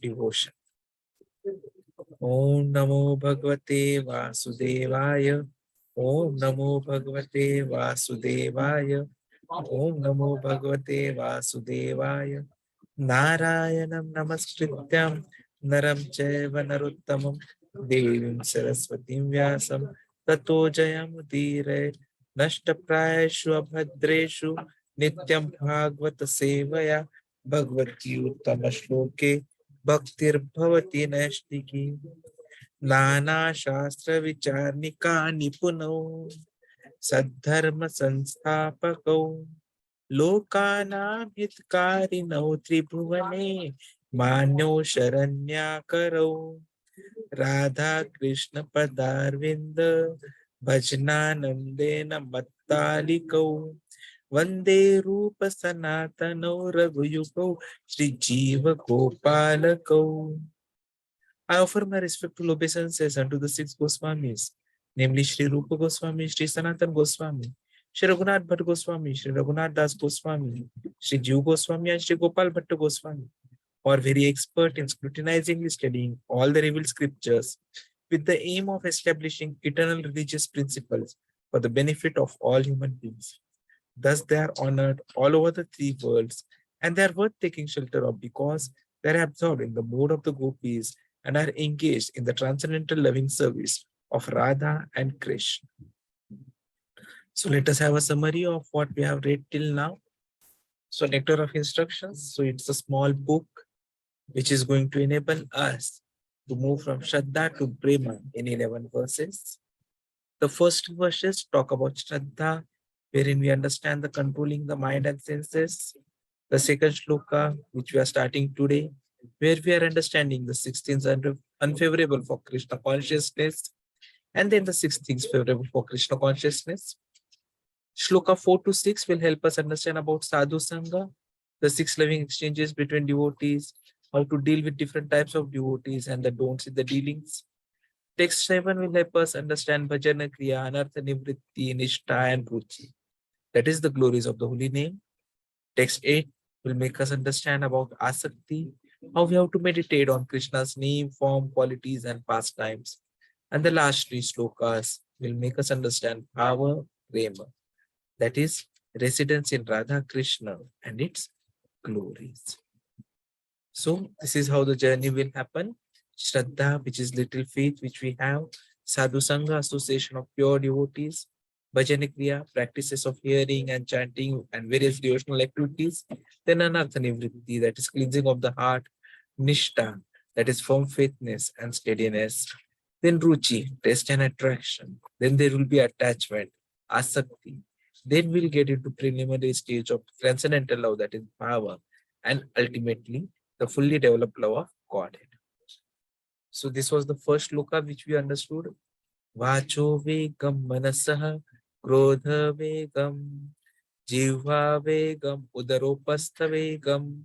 devotion. Om Namo Bhagavate Vasudevaya. Om Namo Bhagavate Vasudevaya. Om Namo Bhagavate Vasudevaya. Narayanam Namaskrityam Naram Chaiva Narottamam Devim Saraswatim Vyasam Tato Jayamudire Nashtaprayeshu Abhadreshu Nityam Bhagavata Sevaya Bhagavati Uttama Shloke Bhaktir Bhavati Nashtiki Nana Shastra Vicharnika Nipuno Sadharma Sanstapako Lokanam Hitkarinau Tribhuvane Manyo Sharanyakaro Radha Krishna Padarvinda Bhajananandena Mattaliko Vande Rupa Sanatano Raghuyuko Shri Jiva Gopalako. I offer my respectful obeisances unto the six Goswamis, namely Shri Rupa Goswami, Shri Sanatan Goswami, Shri Raghunath Bhatt Goswami, Shri Raghunath Das Goswami, Shri Jiva Goswami, and Shri Gopal Bhatta Goswami, who are very expert in scrutinizingly studying all the revealed scriptures with the aim of establishing eternal religious principles for the benefit of all human beings. Thus, they are honored all over the three worlds, and they are worth taking shelter of because they are absorbed in the mode of the gopis and are engaged in the transcendental loving service of Radha and Kṛṣṇa. So let us have a summary of what we have read till now. So Nectar of Instructions. So it's a small book which is going to enable us to move from Shraddha to Prema in 11 verses. The first verses talk about Shraddha, wherein we understand the controlling the mind and senses. The second shloka, which we are starting today, where we are understanding the 6 things unfavorable for Kṛṣṇa consciousness, and then the 6 things favorable for Kṛṣṇa consciousness. Shloka 4 to 6 will help us understand about Sadhu Sangha, the 6 loving exchanges between devotees, how to deal with different types of devotees, and the don'ts in the dealings. Text 7 will help us understand Bhajana Kriya, Anartha Nivritti, Nishtha, and Ruchi. That is the glories of the holy name. Text 8 will make us understand about Asakti, how we have to meditate on Krishna's name, form, qualities, and pastimes. And the last 3 shlokas will make us understand power, prema, that is residence in Radha Krishna and its glories. So this is how the journey will happen. Shraddha, which is little faith which we have. Sadhu Sangha, association of pure devotees. Bhajana Kriya, practices of hearing and chanting and various devotional activities. Then Anartha Nivritti, that is cleansing of the heart. Nishtha, that is firm faithness and steadiness. Then Ruchi, taste and attraction. Then there will be attachment, Asakti. Then we'll get into preliminary stage of transcendental love, that is power. And ultimately, the fully developed love of Godhead. So this was the first shloka which we understood. Vacho vegam manasaha krodha vegam jivha vegam udaropastha vegam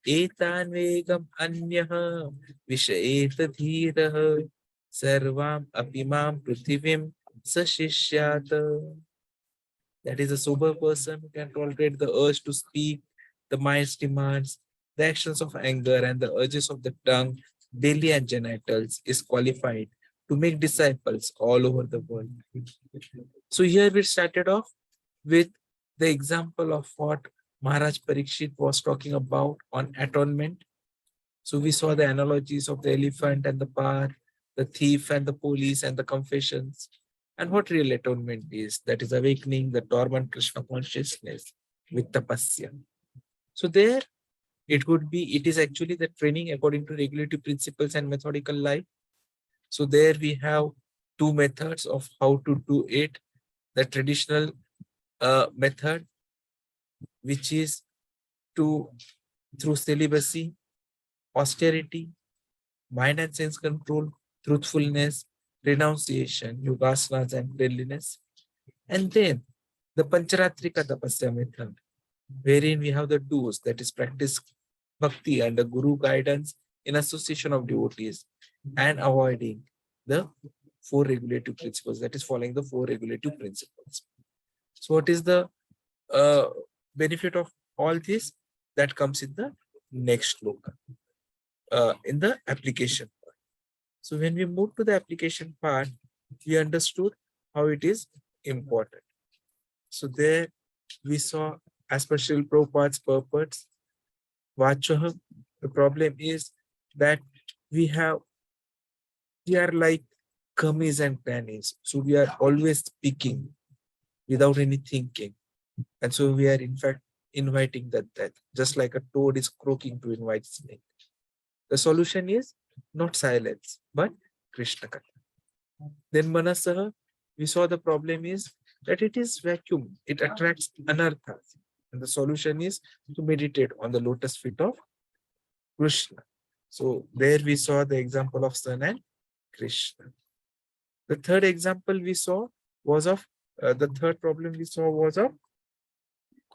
etan vegam anyaha vishayeta dhiraha sarvam apimam prithivim sashishyata. That is a sober person who can tolerate the urge to speak, the mind's demands, the actions of anger, and the urges of the tongue, belly, and genitals, is qualified to make disciples all over the world. So here we started off with the example of what Maharaj Parikshit was talking about on atonement. So we saw the analogies of the elephant and the path, the thief and the police and the confessions, and what real atonement is, that is awakening the dormant Kṛṣṇa consciousness with tapasya. So there it is actually the training according to regulative principles and methodical life. So there we have 2 methods of how to do it. The traditional method, which is through celibacy, austerity, mind and sense control, truthfulness, renunciation, yogasanas, and cleanliness. And then the Pancharatrika Tapasya method, wherein we have the do's, that is practice bhakti under guru guidance in association of devotees and avoiding the 4 regulative principles, that is following the 4 regulative principles. So what is the benefit of all this? That comes in the next shloka. in the application part. So when we move to the application part, we understood how it is important. So there we saw, as per Srila Prabhupada's purpose, Vachaha, the problem is that we are like gummies and pennies. So we are always speaking without any thinking. And so we are in fact inviting that death, just like a toad is croaking to invite snake. The solution is not silence, but Krishna Katha. Then Manasaha, we saw the problem is that it is vacuum, it attracts anarthas. And the solution is to meditate on the lotus feet of Krishna. So there we saw the example of sun and Krishna. The third example we saw was of, the third problem we saw was of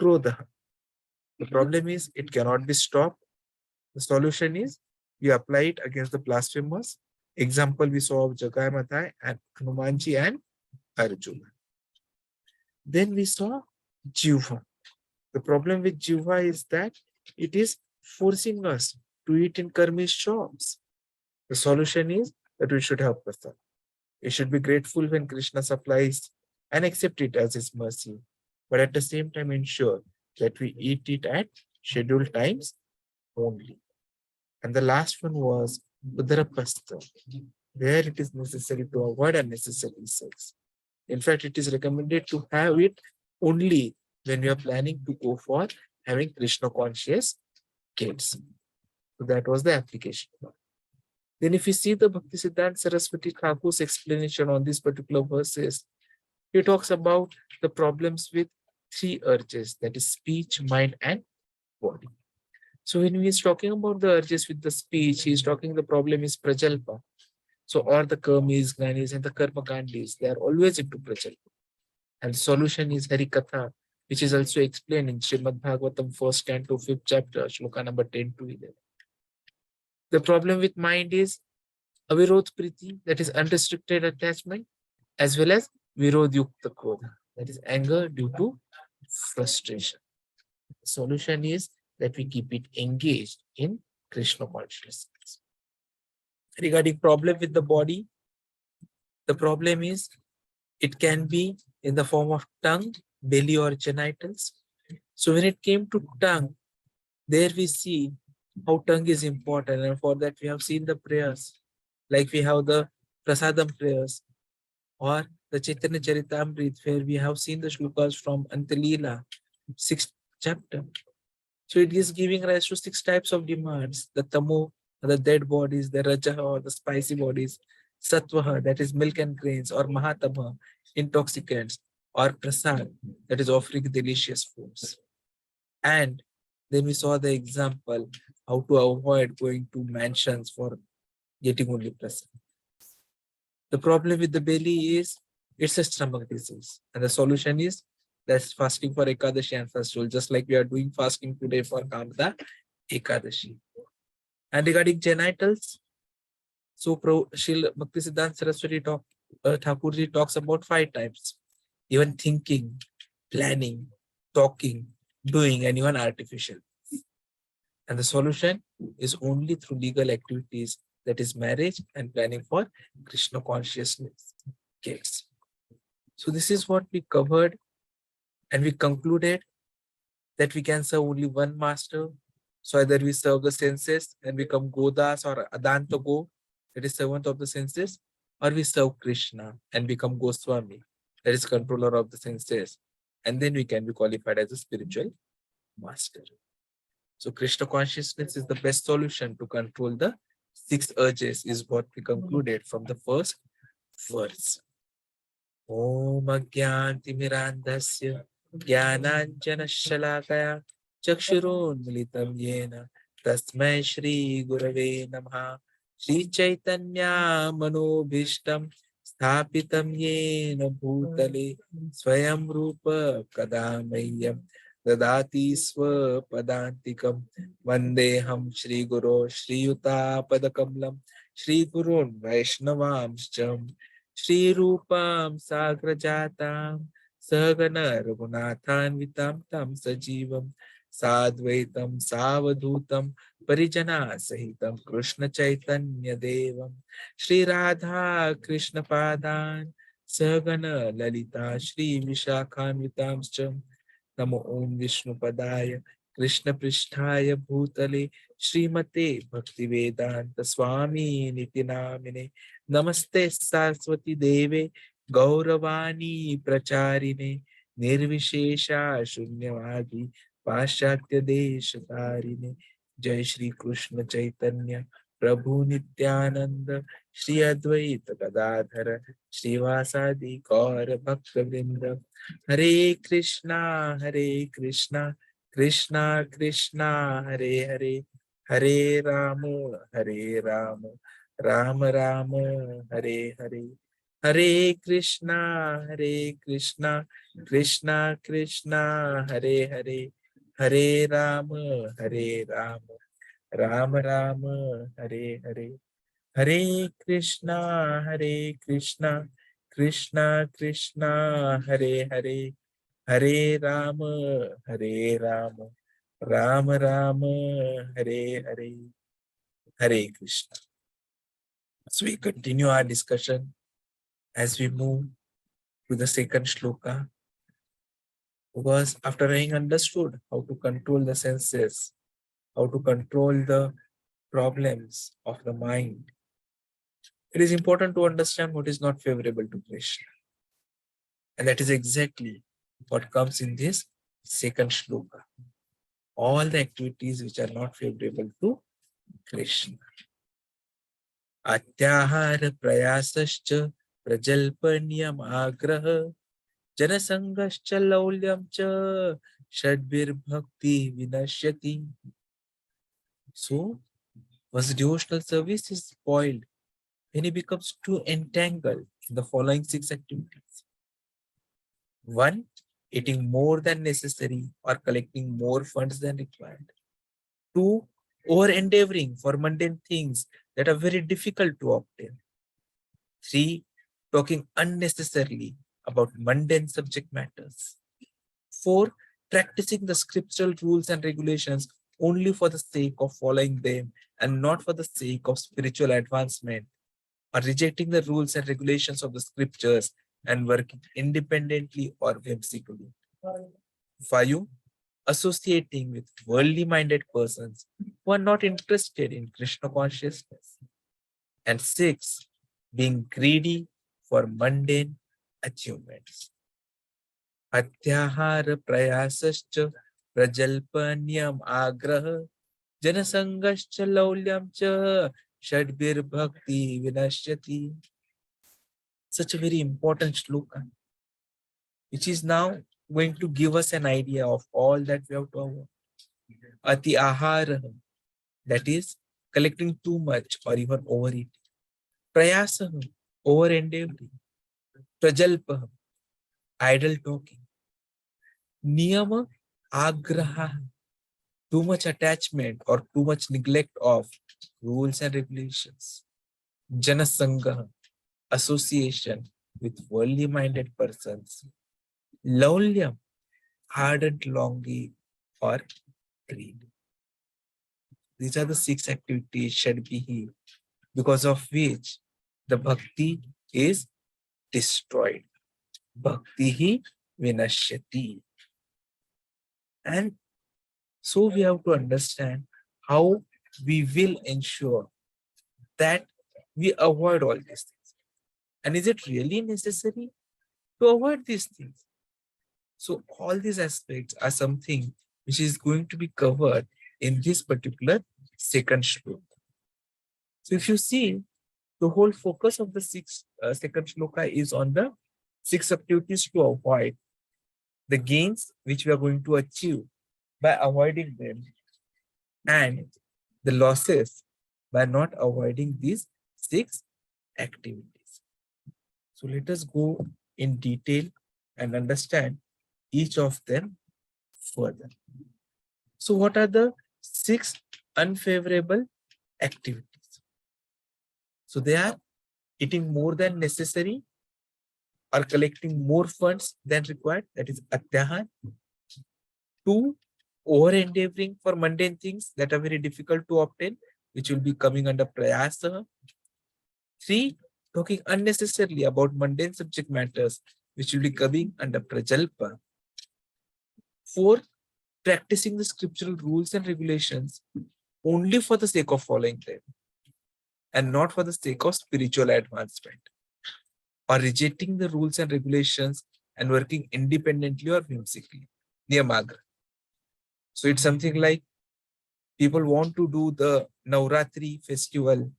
Krodha. The problem is it cannot be stopped. The solution is we apply it against the blasphemers. Example we saw of Jagai Matai and Hanumanji and Arjuna. Then we saw Jiva. The problem with Jiva is that it is forcing us to eat in karmic shops. The solution is that we should have prasad. We should be grateful when Krishna supplies and accept it as his mercy, but at the same time ensure that we eat it at scheduled times only. And the last one was Udarapasta. There it is necessary to avoid unnecessary sex. In fact, it is recommended to have it only when we are planning to go for having Krishna conscious kids. So that was the application. Then if you see the Bhaktisiddhanta Saraswati Thakur's explanation on these particular verses, he talks about the problems with three urges, that is speech, mind, and body. So when he is talking about the urges with the speech, he is talking the problem is prajalpa. So or the karmis, gnanis, and the karma kandis, they are always into prajalpa. And the solution is Harikatha, which is also explained in Srimad Bhagavatam, 1st canto, 5th chapter, Shloka number 10 to 11. The problem with mind is avirodh priti, that is unrestricted attachment, as well as virodh yukta krodha, that is anger due to frustration. The solution is that we keep it engaged in Krishna consciousness. Regarding problem with the body, the problem is it can be in the form of tongue, belly, or genitals. So when it came to tongue, there we see how tongue is important, and for that we have seen the prayers, like we have the prasadam prayers or the Chaitanya Charitamrita, where we have seen the shlokas from Antalila, 6th chapter. So it is giving rise to 6 types of demands: the tamo, the dead bodies; the rajaha, or the spicy bodies; sattvaha, that is milk and grains; or mahatama, intoxicants; or prasad, that is offering delicious foods. And then we saw the example how to avoid going to mansions for getting only prasad. The problem with the belly is it's a stomach disease, and the solution is that's fasting for Ekadashi and festival, just like we are doing fasting today for Kamda Ekadashi. And regarding genitals, so Srila Bhaktisiddhanta Saraswati Thakurji talks about 5 types: even thinking, planning, talking, doing, and even artificial. And the solution is only through legal activities, that is marriage and planning for Krishna consciousness kids. So this is what we covered, and we concluded that we can serve only one master. So either we serve the senses and become Godas or Adanta Go, that is servant of the senses, or we serve Krishna and become Goswami, that is controller of the senses, and then we can be qualified as a spiritual master. So Krishna consciousness is the best solution to control the 6 urges, is what we concluded from the first verse. Om Agyantimirandasya Jnananjana Shalakaya Chakshurunmilitam Yena Tasmai Shri Gurave Namaha. Shri Chaitanya Manobhishtam Sthapitam Yena Bhutale Swayam Rupa Kadamayam Dadati Swa Padantikam Vandeham Shri Guru Shri Yuta Padakamlam Shri Gurun Vaishnavamshcham Shri Rupam Sagrajatam Sagana Raghunathanvitam Tam Sajivam Sadvaitam Savadhutam Parijana Sahitam Krishna Chaitanya Devam Shri Radha Krishna Padan Sagana Lalita Shri Vishakhanvitamscha Namo Om Vishnu Padaya Krishna Pristhaya Bhutale Srimate Bhaktivedanta Swami Nitinamine Namaste Saraswati Deve Gauravani Pracharine Nirvishesha Shunyavadi Paschatya Deshatarine Jai Shri Krishna Chaitanya Prabhu Nityananda Shri Advaita Gadadhara Srivasadi Gaura Bhakta Vrinda Hare Krishna Krishna Krishna Hare Hare Hare Rama Rama Rama Hare Hare Hare Krishna Krishna Krishna Hare Hare Hare Rama Rama Rama Hare Hare Hare Krishna Krishna Krishna Hare Hare Hare Rama Rama Rama Hare Hare Hare Krishna. So we continue our discussion as we move to the second shloka. Because after having understood how to control the senses, how to control the problems of the mind, it is important to understand what is not favorable to Krishna. And that is exactly what comes in this second shloka. All the activities which are not favorable to Krishna. Atyahara prayasascha prajalpanyam agraha janasangascha laulyam cha shadbir bhakti vinashyati. So, one's devotional service is spoiled when he becomes too entangled in the following 6 activities. 1. Eating more than necessary or collecting more funds than required. 2. Over endeavoring for mundane things that are very difficult to obtain. 3. Talking unnecessarily about mundane subject matters. 4. Practicing the scriptural rules and regulations only for the sake of following them and not for the sake of spiritual advancement, or rejecting the rules and regulations of the scriptures and working independently or whimsically. 5. Associating with worldly minded persons who are not interested in Krishna consciousness. And 6. Being greedy for mundane achievements. Atyahara prayasascha prajalpanyam agraha janasangascha laulyam cha shadbir bhakti vinashyati. Such a very important shloka, which is now going to give us an idea of all that we have to avoid. Ati ahara, that is collecting too much or even overeating. Prayasah, over endeavoring. Prajalpa, idle talking. Niyama, agraha, too much attachment or too much neglect of rules and regulations. Janasangha, association with worldly minded persons. Laulyam, ardent longing or greed. These are the 6 activities should be here, because of which the bhakti is destroyed. Bhakti hi vinashyati. And so we have to understand how we will ensure that we avoid all these things. And is it really necessary to avoid these things? So all these aspects are something which is going to be covered in this particular second shloka. So if you see, the whole focus of the second shloka is on the 6 activities to avoid, the gains which we are going to achieve by avoiding them, and the losses by not avoiding these 6 activities. So let us go in detail and understand each of them further. So what are the 6 unfavorable activities? So they are eating more than necessary or collecting more funds than required, that is atyahar. 2. over endeavoring for mundane things that are very difficult to obtain, which will be coming under prayasa. 3. Talking unnecessarily about mundane subject matters, which will be coming under prajalpa. 4. Practicing the scriptural rules and regulations only for the sake of following them and not for the sake of spiritual advancement, or rejecting the rules and regulations and working independently or whimsically. Niyamagra. So it's something like people want to do the Navratri festival,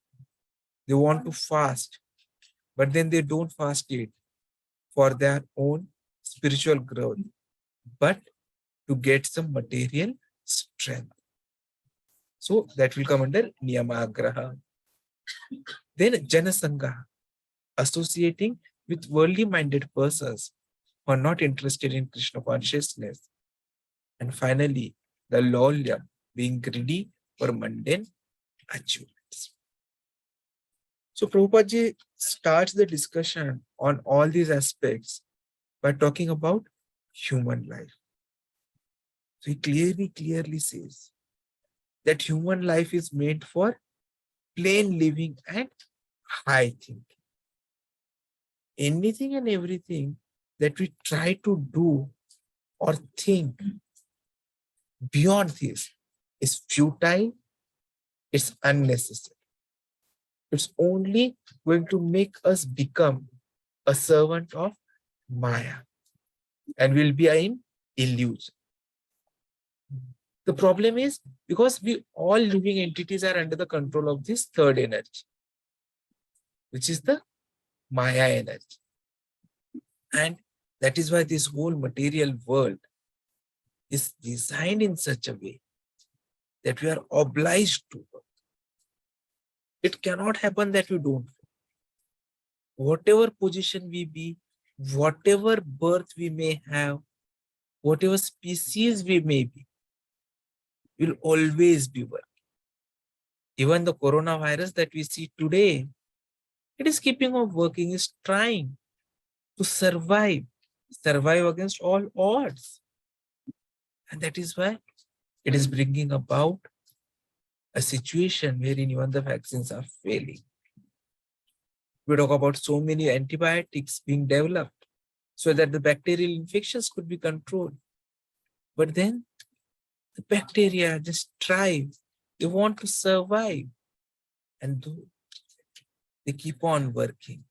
they want to fast, but then they don't fast it for their own spiritual growth, but to get some material strength. So that will come under Niyamagraha. Then Janasangha, associating with worldly minded persons who are not interested in Krishna consciousness. And finally, the Lolyam, being greedy for mundane achievements. So Prabhupada ji starts the discussion on all these aspects by talking about human life. So he clearly says that human life is meant for plain living and high thinking. Anything and everything that we try to do or think beyond this is futile, it's unnecessary. It's only going to make us become a servant of Maya and will be in illusion. The problem is because we all living entities are under the control of this third energy, which is the Maya energy. And that is why this whole material world is designed in such a way that we are obliged to work. It cannot happen that we don't. Whatever position we be, whatever birth we may have, whatever species we may be, will always be working. Even the coronavirus that we see today, it is keeping on working, is trying to survive against all odds. And that is why it is bringing about a situation wherein even the vaccines are failing. We talk about so many antibiotics being developed so that the bacterial infections could be controlled. But then the bacteria just thrive. They want to survive. And they keep on working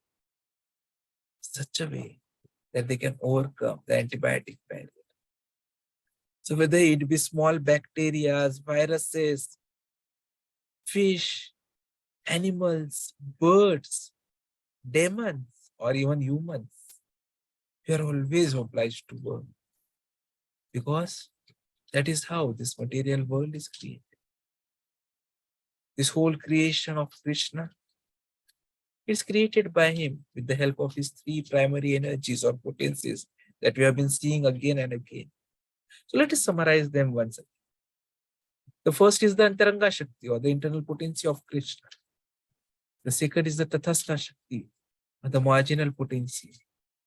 such a way that they can overcome the antibiotic barrier. So whether it be small bacteria, viruses, fish, animals, birds, demons, or even humans, we are always obliged to work because that is how this material world is created. This whole creation of Kṛṣṇa is created by him with the help of his three primary energies or potencies that we have been seeing again and again. So let us summarize them once again. The first is the Antaranga Shakti or the internal potency of Kṛṣṇa. The second is the Tathastha Shakti or the marginal potency.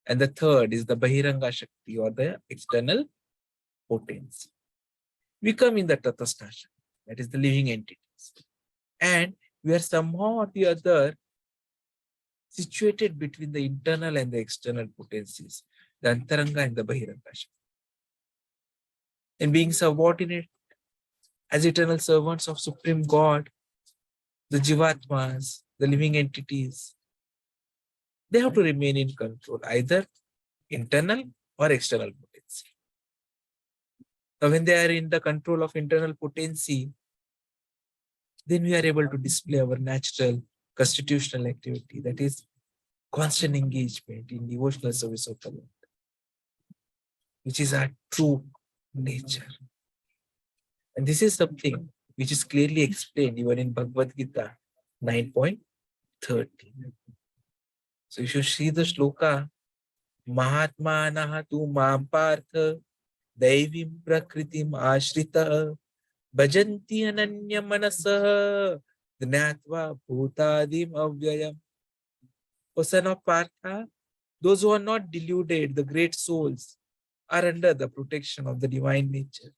And the third is the Bahiranga Shakti or the external potency. We come in the Tathastha Shakti, that is the living entities. And we are somehow or the other situated between the internal and the external potencies, the Antaranga and the Bahiranga Shakti. And being subordinate as eternal servants of Supreme God, the Jivatmas, the living entities, they have to remain in control, either internal or external potency. Now, when they are in the control of internal potency, then we are able to display our natural constitutional activity, that is constant engagement in devotional service of the Lord, which is our true nature. And this is something which is clearly explained even in Bhagavad Gita 9.13. So if you see the shloka, Mahatmanaha tu mam partha daivim prakritim ashrita bhajanti ananya manasah gnatva bhutadim avyayam. O son of Partha, those who are not deluded, the great souls, are under the protection of the divine nature.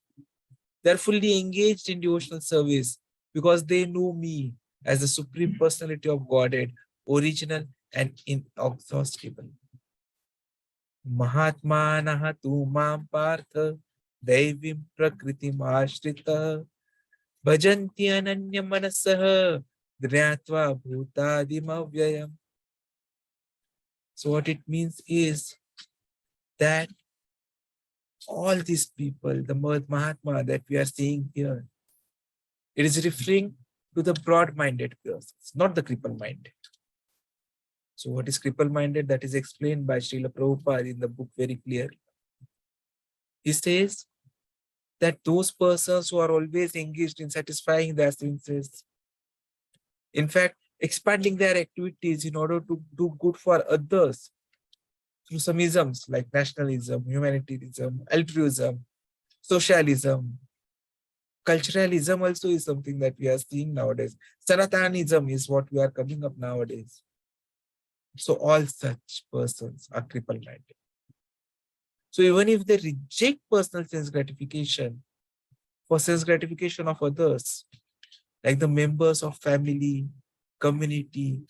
They are fully engaged in devotional service because they know me as the Supreme Personality of Godhead, original and inexhaustible. Mahatmanaha tu mam partha daivim prakritim ashrita bhajanti ananya manasah dhyatva bhutadim avyayam. So what it means is that all these people, the Mahatma that we are seeing here, it is referring to the broad-minded persons, not the cripple-minded. So what is cripple-minded? That is explained by Srila Prabhupada in the book very clearly. He says that those persons who are always engaged in satisfying their senses, in fact, expanding their activities in order to do good for others through some isms like nationalism, humanitarianism, altruism, socialism, culturalism also is something that we are seeing nowadays. Sanatanism is what we are coming up nowadays. So all such persons are cripple-minded. So even if they reject personal sense gratification for sense gratification of others, like the members of family, community,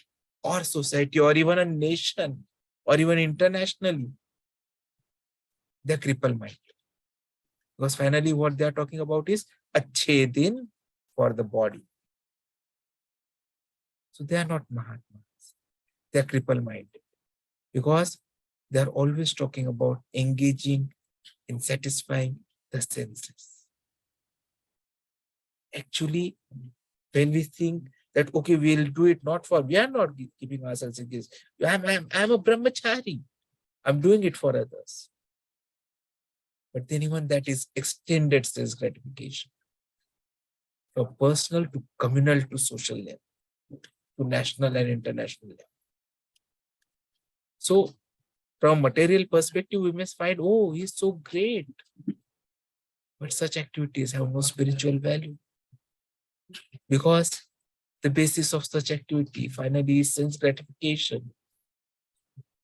or society, or even a nation, or even internationally, they're cripple-minded. Because finally what they are talking about is a chedin for the body. So they are not Mahatmas. They are cripple-minded. Because they are always talking about engaging in satisfying the senses. Actually, when we think that, okay, we'll do it not for, we are not keeping ourselves engaged. I'm a brahmachari. I'm doing it for others. But then even that is extended sense gratification. From personal to communal to social level, to national and international level. So from material perspective, we must find, oh, he's so great. But such activities have no spiritual value. Because the basis of such activity finally is sense gratification.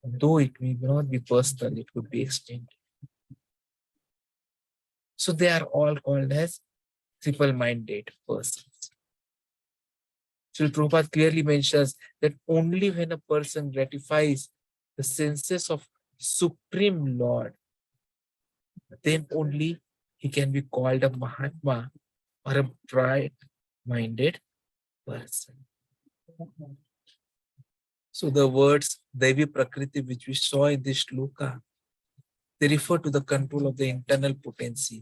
Though it may not be personal, it could be extended. So they are all called as triple-minded persons. Srila Prabhupada clearly mentions that only when a person gratifies the senses of Supreme Lord, then only he can be called a Mahatma or a bright-minded person. So the words Devi Prakriti, which we saw in this shloka, they refer to the control of the internal potency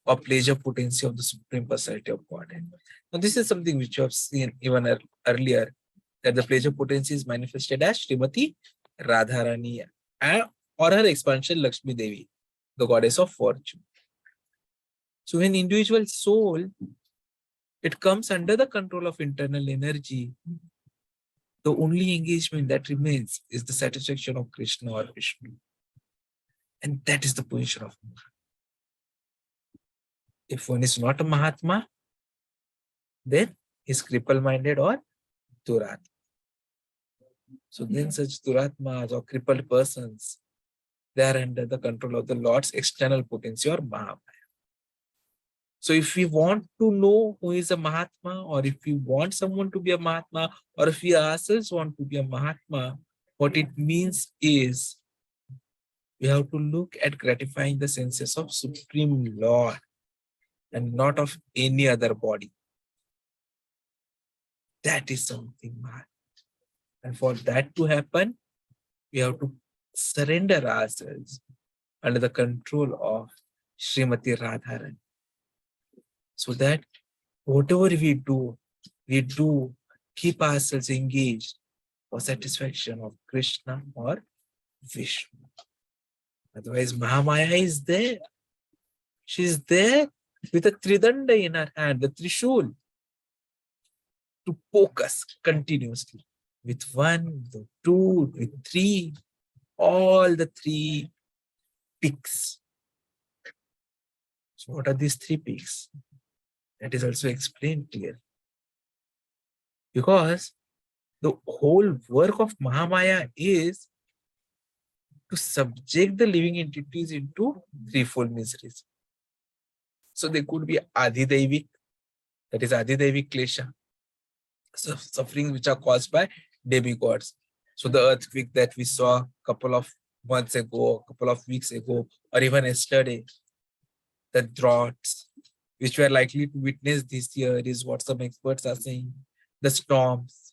or pleasure potency of the Supreme Personality of Godhead. Now, this is something which you have seen even earlier, that the pleasure potency is manifested as Srimati Radharani or her expansion Lakshmi Devi, the goddess of fortune. So when individual soul, it comes under the control of internal energy, the only engagement that remains is the satisfaction of Kṛṣṇa or Vishnu. And that is the position of Mahatma. If one is not a Mahatma, then is cripple-minded or Duratma. So then such Duratmas or crippled persons, they are under the control of the Lord's external potency or Mahamaya. So if we want to know who is a Mahatma, or if we want someone to be a Mahatma, or if we ourselves want to be a Mahatma, what it means is we have to look at gratifying the senses of Supreme Lord and not of any other body. That is something Mahatma. And for that to happen, we have to surrender ourselves under the control of Srimati Radharani. So that whatever we do keep ourselves engaged for satisfaction of Kṛṣṇa or Vishnu. Otherwise, Mahamaya is there. She is there with a Tridanda in her hand, the Trishul, to poke us continuously. With one, with two, with three, all the three peaks. So what are these three peaks? That is also explained clearly. Because the whole work of Mahamaya is to subject the living entities into threefold miseries. So they could be adhidaivik, that is adhidaivik klesha, so sufferings which are caused by demigods. So the earthquake that we saw a couple of months ago, a couple of weeks ago, or even yesterday, the droughts which we are likely to witness this year is what some experts are saying. The storms,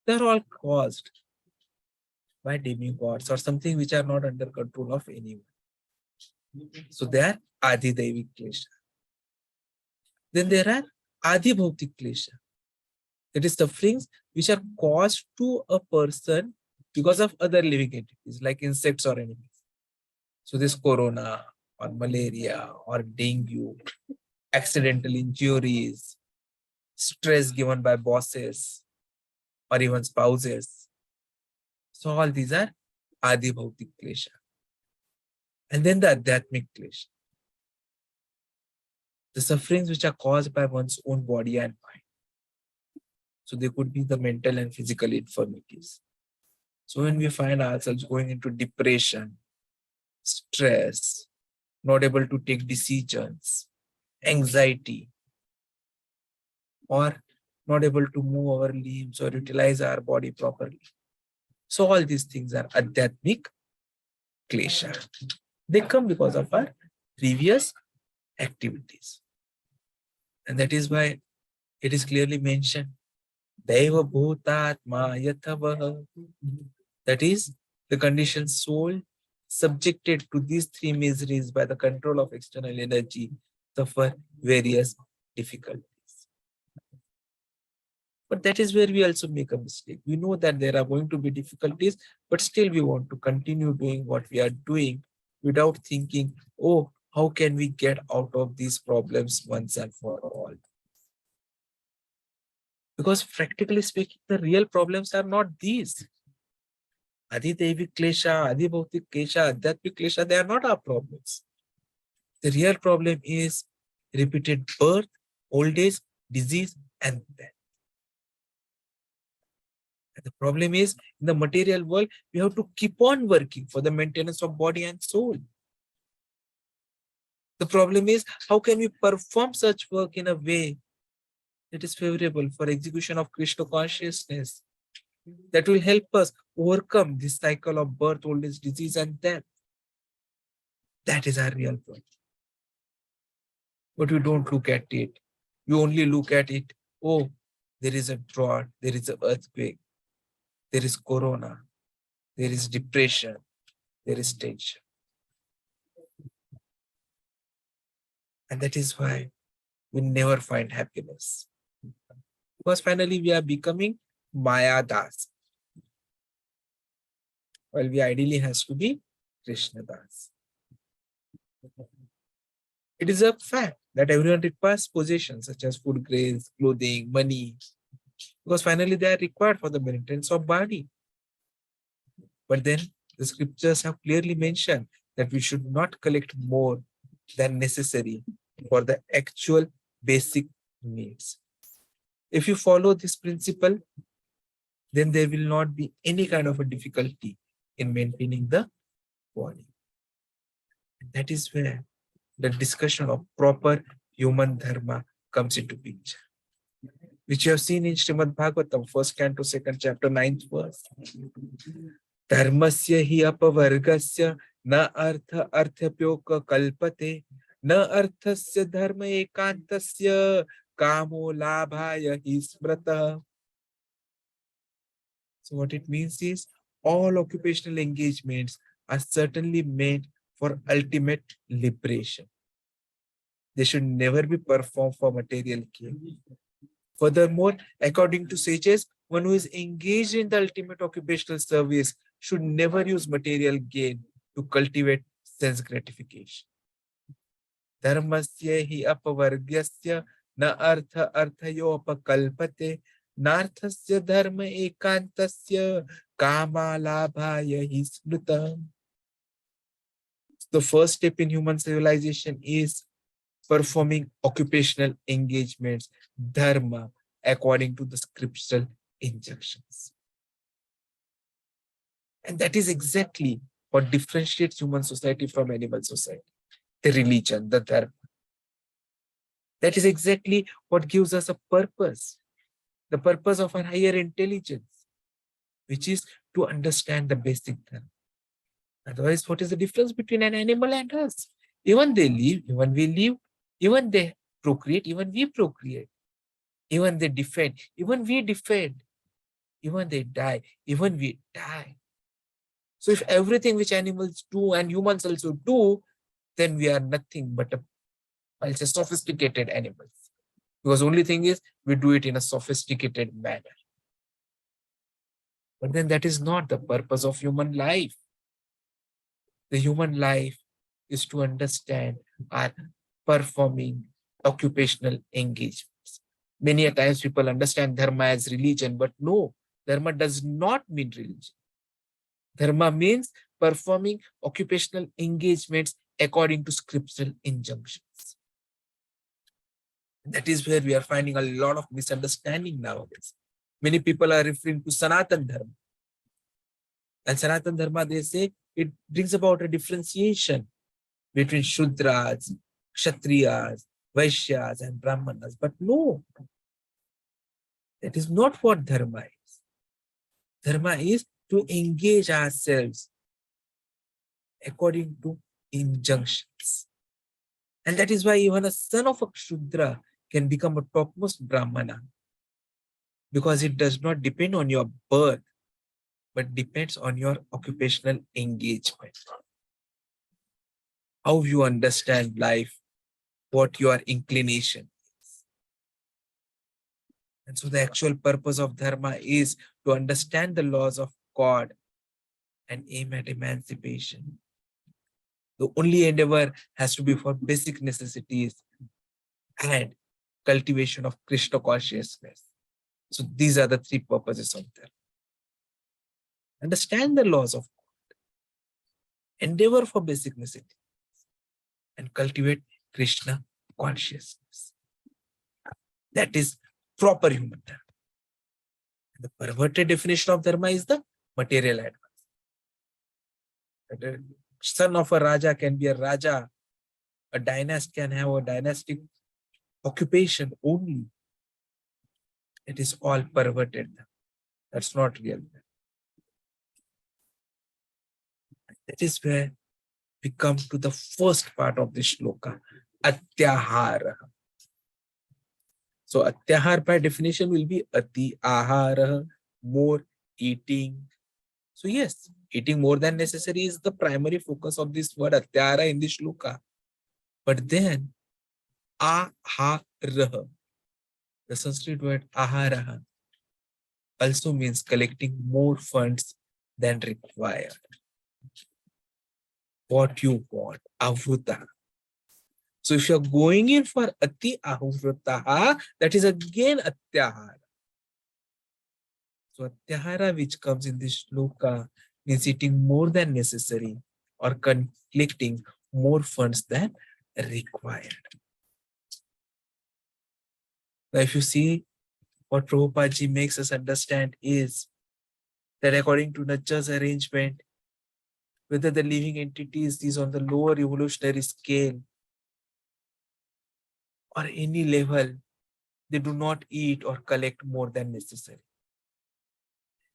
they're all caused by demigods or something which are not under control of anyone. So they are adhidaivik klesha. Then there are adhibhautik klesha. That is sufferings which are caused to a person because of other living entities like insects or animals. So this corona or malaria or dengue, accidental injuries, stress given by bosses or even spouses. So all these are adhibhautik klesha. And then the adhyatmic klesha, the sufferings which are caused by one's own body and mind. So they could be the mental and physical infirmities. So when we find ourselves going into depression, stress, not able to take decisions, anxiety, or not able to move our limbs or utilize our body properly. So all these things are adhyatmic klesha. They come because of our previous activities. And that is why it is clearly mentioned, Daiva Bhutatma Yathavaha. That is, the conditioned soul subjected to these three miseries by the control of external energy suffer various difficulties. But that is where we also make a mistake. We know that there are going to be difficulties, but still we want to continue doing what we are doing without thinking, oh, how can we get out of these problems once and for all? Because practically speaking, the real problems are not these. Adhidevic klesha, adhibhautik klesha, adhyatmic klesha, they are not our problems. The real problem is repeated birth, old age, disease, and death. And the problem is, in the material world, we have to keep on working for the maintenance of body and soul. The problem is, how can we perform such work in a way that is favorable for execution of Kṛṣṇa consciousness, that will help us overcome this cycle of birth, old age, disease, and death? That is our real problem. But we don't look at it. We only look at it, oh, there is a drought, there is an earthquake, there is corona, there is depression, there is tension. And that is why we never find happiness. Because finally we are becoming Maya Das. While we ideally has to be Kṛṣṇa Das. It is a fact that everyone requires possessions such as food, grains, clothing, money, because finally they are required for the maintenance of body. But then the scriptures have clearly mentioned that we should not collect more than necessary for the actual basic needs. If you follow this principle, then there will not be any kind of a difficulty in maintaining the body. And that is where the discussion of proper human dharma comes into picture, which you have seen in Srimad Bhagavatam, first canto, second chapter, 9th verse. Dharmasya hi apavargasya na artha arthapyoka kalpate na arthasya dharma ekantasya kamo labhaya hi smrata. So what it means is, all occupational engagements are certainly made for ultimate liberation. They should never be performed for material gain. Furthermore, according to sages, one who is engaged in the ultimate occupational service should never use material gain to cultivate sense gratification. Dharmasya hi apavargyasya na artha arthayo apakalpate narthasya dharma ekantasya kama labhaya hi smrita. The first step in human civilization is performing occupational engagements, dharma, according to the scriptural injunctions. And that is exactly what differentiates human society from animal society. The religion, the dharma. That is exactly what gives us a purpose, the purpose of our higher intelligence, which is to understand the basic dharma. Otherwise, what is the difference between an animal and us? Even they live, even we live, even they procreate, even we procreate, even they defend, even we defend, even they die, even we die. So if everything which animals do and humans also do, then we are nothing but I'll say sophisticated animals. Because only thing is we do it in a sophisticated manner. But then that is not the purpose of human life. The human life is to understand our performing occupational engagements. Many a times people understand dharma as religion, but no, dharma does not mean religion. Dharma means performing occupational engagements according to scriptural injunctions. That is where we are finding a lot of misunderstanding nowadays. Many people are referring to Sanatan Dharma. And Sanatan Dharma, they say, it brings about a differentiation between Shudras, Kshatriyas, Vaishyas, and Brahmanas. But no, that is not what Dharma is. Dharma is to engage ourselves according to injunctions. And that is why even a son of a Shudra can become a topmost Brahmana. Because it does not depend on your birth, but depends on your occupational engagement. How you understand life, what your inclination is. And so the actual purpose of dharma is to understand the laws of God and aim at emancipation. The only endeavor has to be for basic necessities and cultivation of Kṛṣṇa consciousness. So these are the three purposes of dharma. Understand the laws of God, endeavor for basic necessities, and cultivate Kṛṣṇa consciousness. That is proper human dharma. And the perverted definition of dharma is the material advance. The son of a Raja can be a Raja. A dynast can have a dynastic occupation only. It is all perverted. That's not real. That is where we come to the first part of the shloka, Atyahara. So Atyahar by definition will be Ati Ahara, more eating. So yes, eating more than necessary is the primary focus of this word Atyahara in the shloka. But then Aharaha, the Sanskrit word Aharaha, also means collecting more funds than required. What you want, avruta. So if you're going in for ati avrutaha, that is again atyahara. So atyahara, which comes in this shloka, means eating more than necessary or collecting more funds than required. Now if you see, what Prabhupada ji makes us understand is that according to Nectar's arrangement, whether the living entities is on the lower evolutionary scale or any level, they do not eat or collect more than necessary.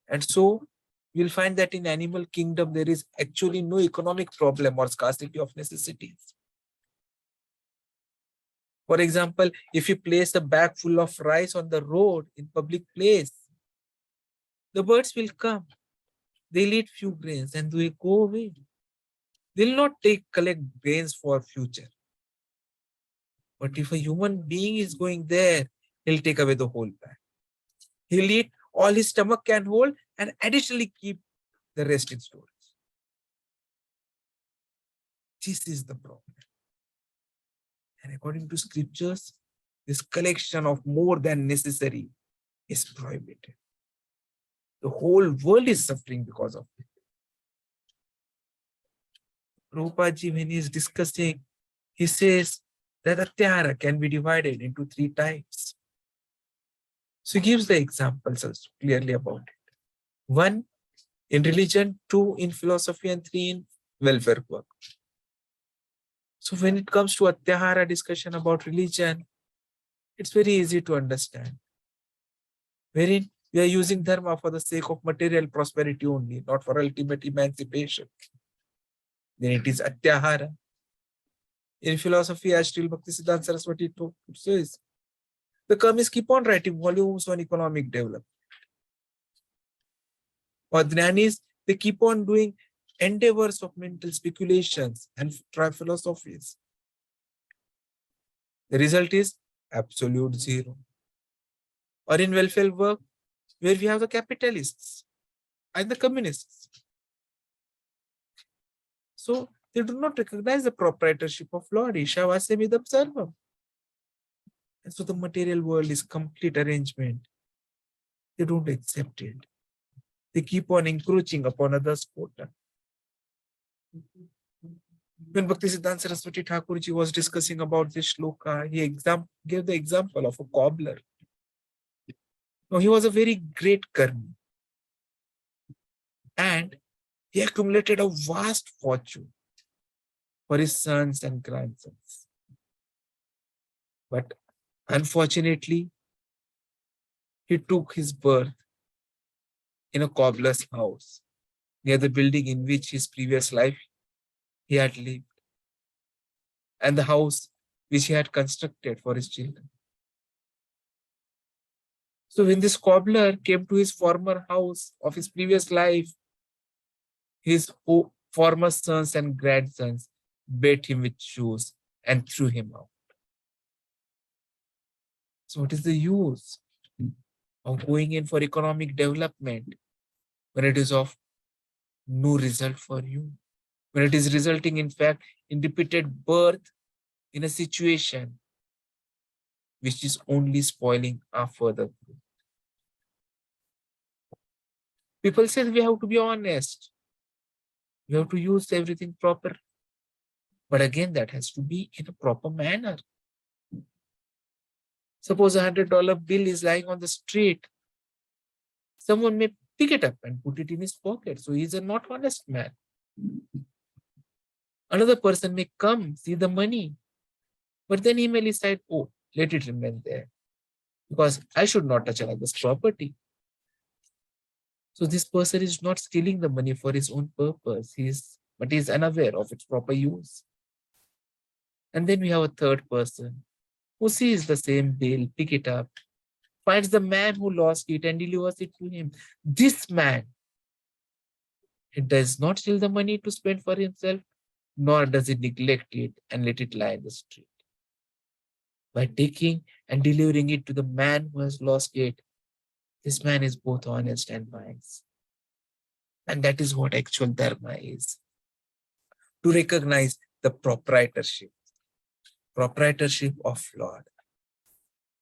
And so you'll find that in animal kingdom, there is actually no economic problem or scarcity of necessities. For example, if you place a bag full of rice on the road in public place, the birds will come. They'll eat few grains and they go away. They'll not collect grains for future. But if a human being is going there, he'll take away the whole bag. He'll eat all his stomach can hold and additionally keep the rest in storage. This is the problem. And according to scriptures, this collection of more than necessary is prohibited. The whole world is suffering because of it. Prabhupada ji, when he is discussing, he says that atyahara can be divided into three types. So he gives the examples also clearly about it. 1 in religion, 2 in philosophy, and 3 in welfare work. So when it comes to atyahara discussion about religion, It's very easy to understand. Wherein we are using dharma for the sake of material prosperity only, not for ultimate emancipation. Then it is atyahara. In philosophy, as Srila Bhaktisiddhanta Saraswati says, the Kamis keep on writing volumes on economic development. Or Jnanis, they keep on doing endeavors of mental speculations and try philosophies. The result is absolute zero. Or in welfare work, where we have the capitalists and the communists. So they do not recognize the proprietorship of Lord. Ishavasya idam sarvam. And so the material world is complete arrangement. They don't accept it. They keep on encroaching upon others' quota. When Bhaktisiddhanta Saraswati Thakurji was discussing about this shloka, he gave the example of a cobbler. Now, he was a very great karmi. And he accumulated a vast fortune for his sons and grandsons. But unfortunately, he took his birth in a cobbler's house near the building in which his previous life he had lived, and the house which he had constructed for his children. So when this cobbler came to his former house of his previous life, his former sons and grandsons beat him with shoes and threw him out. So what is the use of going in for economic development when it is of no result for you? When it is resulting, in fact, in repeated birth in a situation which is only spoiling our further growth. People say we have to be honest. We have to use everything proper. But again, that has to be in a proper manner. Suppose $100 bill is lying on the street. Someone may pick it up and put it in his pocket. So he's a not honest man. Another person may come, see the money, but then he may decide, oh, let it remain there, because I should not touch another's property. So this person is not stealing the money for his own purpose, but he is unaware of its proper use. And then we have a third person who sees the same bill, pick it up, finds the man who lost it and delivers it to him. This man, he does not steal the money to spend for himself, nor does he neglect it and let it lie in the street. By taking and delivering it to the man who has lost it, this man is both honest and wise. And that is what actual dharma is. To recognize the proprietorship of Lord.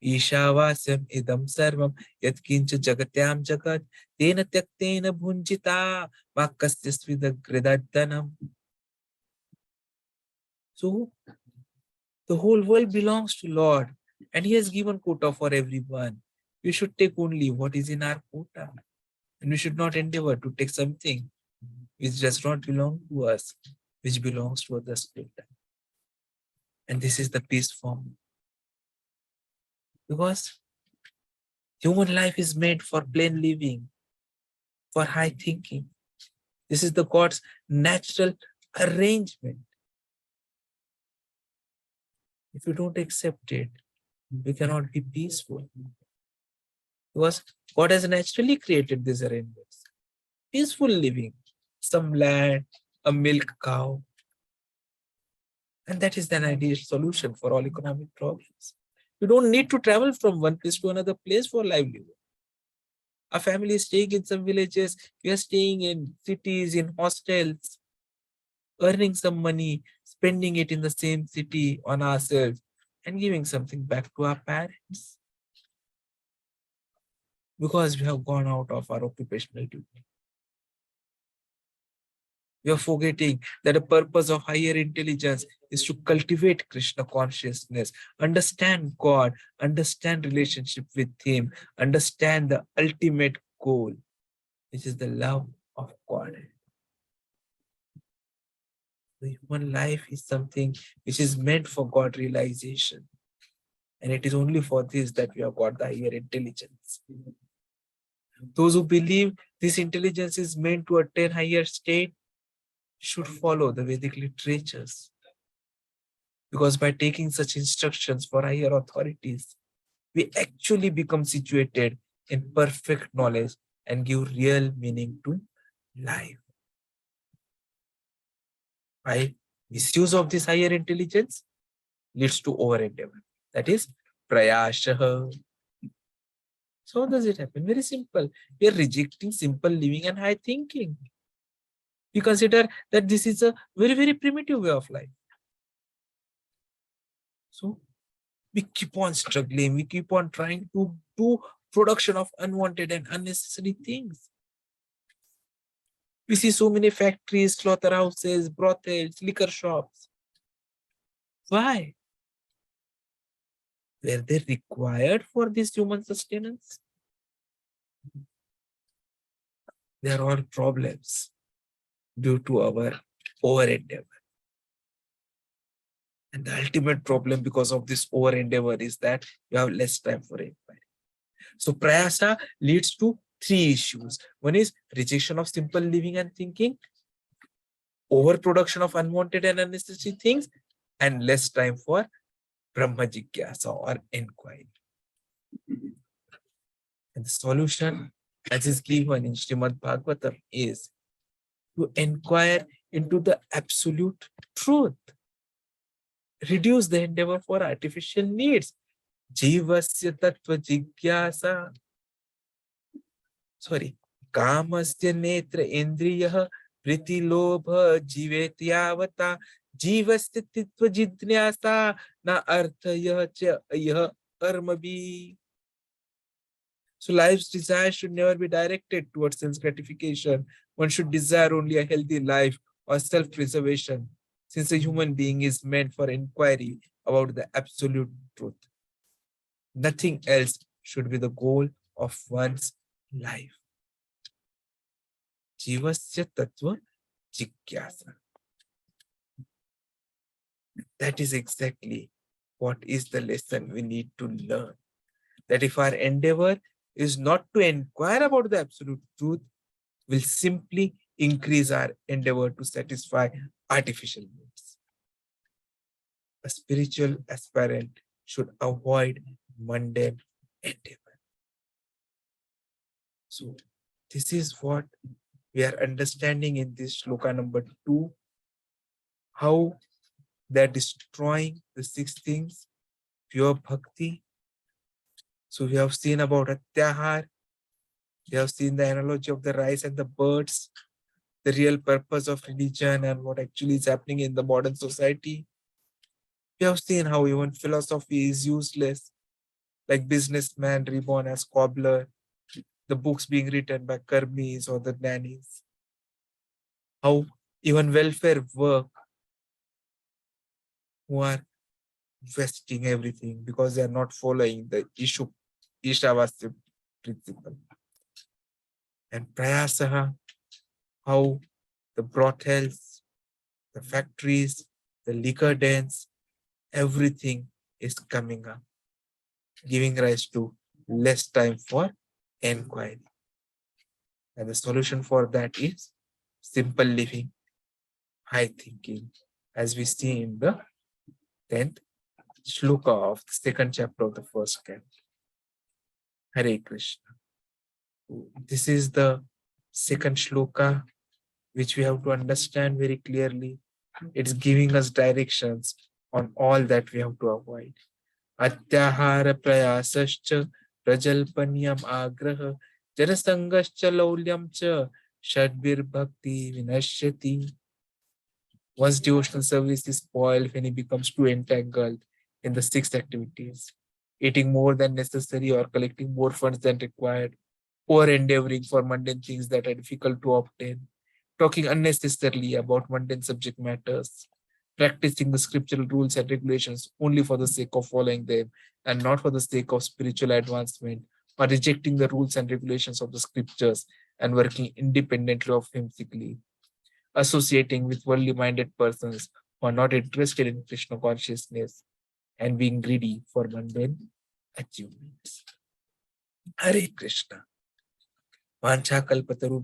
Ishavasyam idam sarvam yatkincha jagatyam jagat tena tyaktena bhunjita vakasya svidagridadanam. So the whole world belongs to Lord, and He has given quota for everyone. We should take only what is in our quota, and we should not endeavor to take something which does not belong to us, which belongs to others' quota. And this is the peace form. Because human life is made for plain living, for high thinking. This is the God's natural arrangement. If you don't accept it, we cannot be peaceful. Because God has naturally created these arrangements. Peaceful living, some land, a milk cow. And that is an ideal solution for all economic problems. You don't need to travel from one place to another place for livelihood. A family is staying in some villages, we are staying in cities, in hostels, earning some money, spending it in the same city on ourselves, and giving something back to our parents. Because we have gone out of our occupational duty. We are forgetting that the purpose of higher intelligence is to cultivate Kṛṣṇa consciousness, understand God, understand relationship with Him, understand the ultimate goal, which is the love of God. The human life is something which is meant for God realization. And it is only for this that we have got the higher intelligence. Those who believe this intelligence is meant to attain higher state should follow the Vedic literatures. Because by taking such instructions for higher authorities, we actually become situated in perfect knowledge and give real meaning to life. By misuse of this higher intelligence leads to over endeavor. That is prayashaha. So how does it happen? Very simple. We are rejecting simple living and high thinking. We consider that this is a very, very primitive way of life. So we keep on struggling. We keep on trying to do production of unwanted and unnecessary things. We see so many factories, slaughterhouses, brothels, liquor shops. Why? Were they required for this human sustenance? They are all problems due to our over endeavor. And the ultimate problem because of this over endeavor is that you have less time for inquiry. So prayasa leads to three issues. One is rejection of simple living and thinking, overproduction of unwanted and unnecessary things, and less time for Brahma Jigyasa or inquiry. And the solution, as is given in Srimad Bhagavatam, is to inquire into the absolute truth. Reduce the endeavor for artificial needs. Jivasya tattva jigyasa. Sorry. Kamasya netra indriyah priti lobha jivetyavata jivasya tattva jigyasa na arthayah cha yah karmabhi. So life's desire should never be directed towards sense gratification. One should desire only a healthy life or self-preservation, since a human being is meant for inquiry about the absolute truth. Nothing else should be the goal of one's life. Jivasya tattva jigyasa. That is exactly what is the lesson we need to learn. That if our endeavor is not to inquire about the absolute truth, will simply increase our endeavor to satisfy artificial needs. A spiritual aspirant should avoid mundane endeavor. So this is what we are understanding in this shloka number 2, how they are destroying the 6 things, pure bhakti. So we have seen about atyahar, we have seen the analogy of the rice and the birds, the real purpose of religion and what actually is happening in the modern society. We have seen how even philosophy is useless, like businessman reborn as cobbler, the books being written by karmis or the nannies. How even welfare work, who are wasting everything because they are not following the Ishavasya principle. And prayasaha, how the brothels, the factories, the liquor dens, everything is coming up, giving rise to less time for inquiry. And the solution for that is simple living, high thinking, as we see in the 10th Shloka of the 2nd chapter of the 1st canto. Hare Krishna. This is the 2nd Shloka, which we have to understand very clearly. It's giving us directions on all that we have to avoid. Atyahara prayasascha prajalpanyam agraha janasangascha laulyam cha shadbir bhakti vinashyati. One's devotional service is spoiled when he becomes too entangled in the 6 activities, eating more than necessary or collecting more funds than required, or endeavoring for mundane things that are difficult to obtain, talking unnecessarily about mundane subject matters, practicing the scriptural rules and regulations only for the sake of following them and not for the sake of spiritual advancement, or rejecting the rules and regulations of the scriptures and working independently of whimsically, associating with worldly minded persons who are not interested in Krishna consciousness, and being greedy for mundane achievements. Hare Krishna. Vancha kalpataru